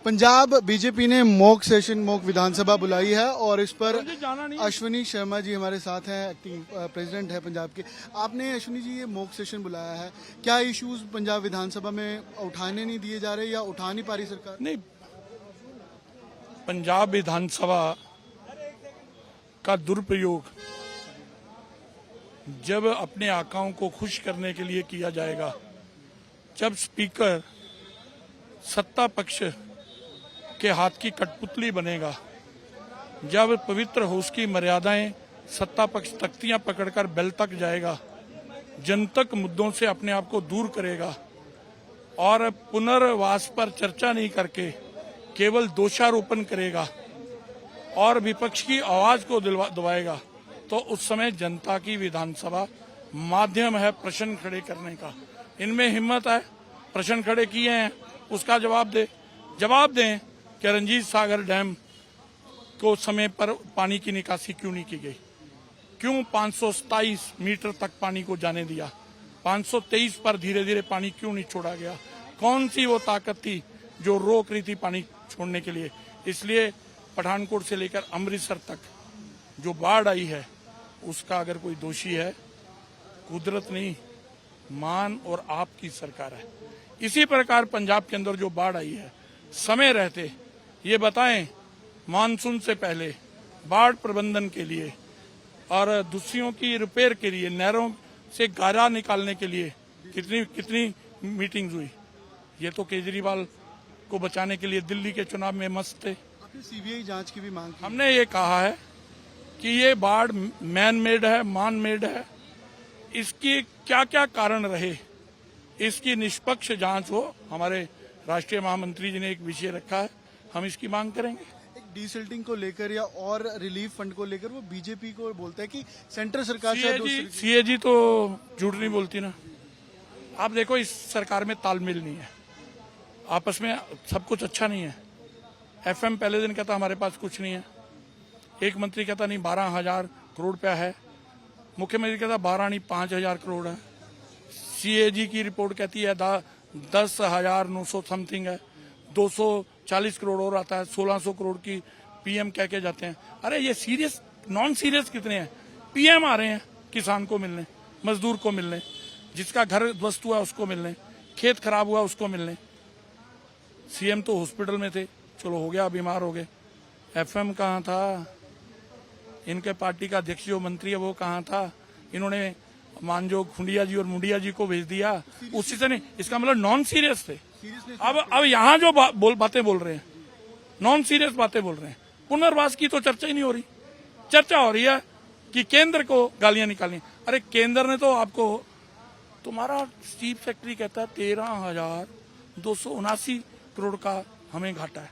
Punjab BJP ने mock session mock विधानसभा बुलाई है और इस पर अश्विनी शर्मा जी हमारे साथ हैं, एक्टिंग प्रेसिडेंट है पंजाब के। आपने अश्विनी जी ये मॉक सेशन बुलाया है, क्या इश्यूज पंजाब विधानसभा में उठाने नहीं दिए जा रहे या उठा नहीं पा रही सरकार? नहीं, पंजाब विधानसभा का दुरुपयोग जब अपने आकाओं को खुश करने के लिए किया जाएगा, जब स्पीकर सत्ता पक्ष के हाथ की कठपुतली बनेगा, जब पवित्र होश की मर्यादाएं सत्ता पक्ष तख्तियां पकड़कर बेल तक जाएगा, जनतक मुद्दों से अपने आप को दूर करेगा और पुनर्वास पर चर्चा नहीं करके केवल दोषारोपण करेगा और विपक्ष की आवाज को दबाएगा, तो उस समय जनता की विधानसभा माध्यम है प्रश्न खड़े करने का। इनमें हिम्मत है, प्रश्न खड़े किए हैं, उसका जवाब दें कि रंजीत सागर डैम को समय पर पानी की निकासी क्यों नहीं की गई, क्यों 527 मीटर तक पानी को जाने दिया, 523 पर धीरे धीरे पानी क्यों नहीं छोड़ा गया, कौन सी वो ताकत थी जो रोक रही थी पानी छोड़ने के लिए। इसलिए पठानकोट से लेकर अमृतसर तक जो बाढ़ आई है उसका अगर कोई दोषी है, कुदरत नहीं, मान और आपकी सरकार है। इसी प्रकार पंजाब के अंदर जो बाढ़ आई है, समय रहते ये बताएं, मानसून से पहले बाढ़ प्रबंधन के लिए और दूसरियों की रिपेयर के लिए, नहरों से गारा निकालने के लिए कितनी मीटिंग्स हुई। ये तो केजरीवाल को बचाने के लिए दिल्ली के चुनाव में मस्त थे। सीबीआई जांच की भी मांग की। हमने ये कहा है कि ये बाढ़ मैन मेड है, मान मेड है, इसकी क्या क्या कारण रहे, इसकी निष्पक्ष जांच हो। हमारे राष्ट्रीय महामंत्री जी ने एक विषय रखा है, हम इसकी मांग करेंगे। एक डीसिल्टिंग को लेकर या और रिलीफ फंड को लेकर वो बीजेपी को बोलता है कि सेंट्रल सरकार सीएजी तो झूठ नहीं बोलती ना। आप देखो, इस सरकार में तालमेल नहीं है, आपस में सब कुछ अच्छा नहीं है। एफएम पहले दिन कहता हमारे पास कुछ नहीं है, एक मंत्री कहता नहीं 12,000 करोड़ रुपया है, मुख्यमंत्री कहता 12 नहीं 5,000 करोड़ है, सीएजी की रिपोर्ट कहती है 10,900 समथिंग है, 240 करोड़ और आता है, 1,600 करोड़ की पीएम कह के जाते हैं। अरे ये सीरियस नॉन सीरियस कितने हैं? पीएम आ रहे हैं किसान को मिलने, मजदूर को मिलने, जिसका घर ध्वस्त हुआ उसको मिलने, खेत खराब हुआ उसको मिलने। सीएम तो हॉस्पिटल में थे, चलो हो गया, बीमार हो गए। एफएम कहाँ था? इनके पार्टी का अध्यक्ष जो मंत्री है वो कहाँ था? इन्होंने मानजो खुंडिया जी और मुंडिया जी को भेज दिया, उसी से नहीं। इसका मतलब नॉन सीरियस थे। अब यहाँ जो बातें बोल रहे हैं, नॉन सीरियस बातें बोल रहे हैं। पुनर्वास की तो चर्चा ही नहीं हो रही। चर्चा हो रही है कि केंद्र को गालियां निकालनी। अरे केंद्र ने तो आपको, तुम्हारा चीफ सेक्रेटरी कहता है 13,279 करोड़ का हमें घाटा है।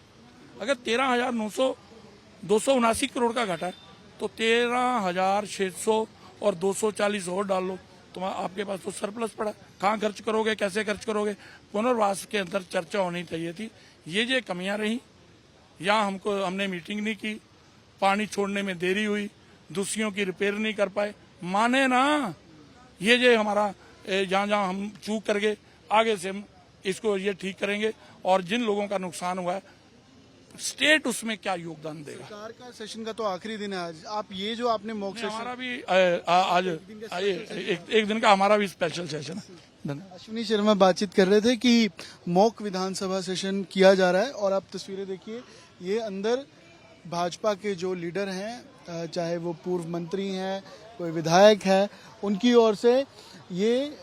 अगर 13,279 करोड़ का घाटा है तो 13,600 और 240 और डाल लो, आपके पास तो सरप्लस पड़ा। कहाँ खर्च करोगे, कैसे खर्च करोगे? पुनर्वास के अंदर चर्चा होनी चाहिए थी। ये कमियां रही, यहाँ हमने मीटिंग नहीं की, पानी छोड़ने में देरी हुई, दूसरियों की रिपेयर नहीं कर पाए। माने ना, ये हमारा जहाँ हम चूक कर गए, आगे से हम इसको ये ठीक करेंगे और जिन लोगों का नुकसान हुआ है स्टेट उसमें क्या योगदान देगा। सरकार का सेशन का तो आखिरी दिन है आज। आप ये जो आपने मॉक सेशन, हमारा भी आज एक दिन का हमारा भी स्पेशल सेशन है। अश्विनी शर्मा बातचीत कर रहे थे कि मॉक विधानसभा सेशन किया जा रहा है और आप तस्वीरें देखिए, ये अंदर भाजपा के जो लीडर हैं, चाहे वो पूर्व मंत्री हैं, कोई विधायक है, उनकी ओर से ये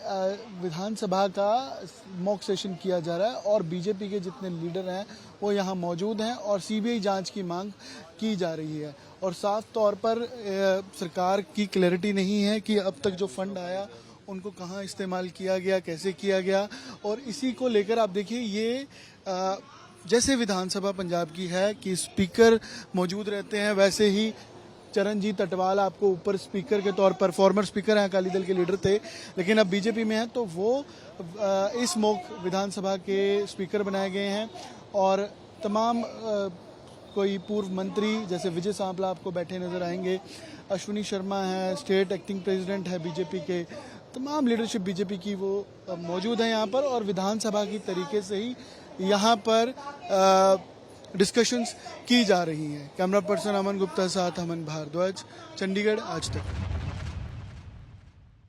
विधानसभा का मॉक सेशन किया जा रहा है और बीजेपी के जितने लीडर हैं वो यहाँ मौजूद हैं और सीबीआई जांच की मांग की जा रही है। और साफ तौर पर सरकार की क्लैरिटी नहीं है कि अब तक जो फंड आया उनको कहाँ इस्तेमाल किया गया, कैसे किया गया। और इसी को लेकर आप देखिए, ये जैसे विधानसभा पंजाब की है कि स्पीकर मौजूद रहते हैं, वैसे ही चरणजीत अटवाल आपको ऊपर स्पीकर के तौर पर, फॉर्मर स्पीकर हैं, अकाली दल के लीडर थे लेकिन अब बीजेपी में हैं, तो वो इस मॉक विधानसभा के स्पीकर बनाए गए हैं। और तमाम कोई पूर्व मंत्री जैसे विजय सांपला आपको बैठे नजर आएंगे, अश्विनी शर्मा है, स्टेट एक्टिंग प्रेसिडेंट है बीजेपी के, तमाम लीडरशिप बीजेपी की वो मौजूद है यहाँ पर। और विधानसभा की तरीके से ही यहाँ पर डिस्कशंस की जा रही हैं। कैमरा पर्सन अमन गुप्ता साथ अमन भारद्वाज, चंडीगढ़ आज तक।